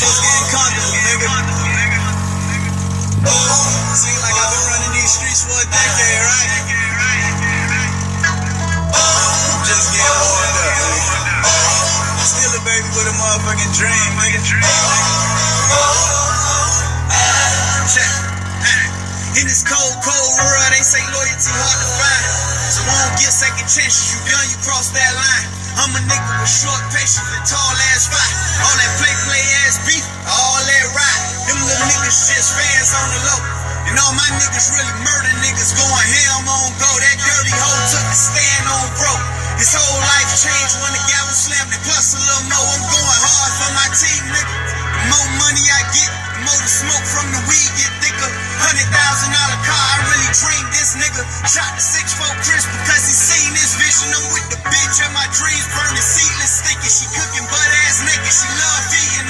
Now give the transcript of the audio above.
Just getting comfortable, nigga. Seem like I've been running these streets for a decade, right? Just getting warmed up, nigga. Still a baby with a motherfucking dream, nigga. Check. In this cold, cold world, they say loyalty hard to find. So won't get second chances, you done, you cross that line. I'm a nigga with short patience and tall ass fight. All that play ass beef, all that ride. Them little niggas just fans on the low. And all my niggas really murder niggas going ham on go. That dirty hoe took a stand on broke. His whole life changed when the gavel slammed and plus a little more. I'm going hard for my team, nigga. The more money I get, the more the smoke from the weed get thicker. $100,000 car, I really dreamed this nigga. Shot the 6'4" Chris because he seen this vision. I'm with the bitch of my dreams, burning seedless sticky. She cooking butt ass naked, she love eating.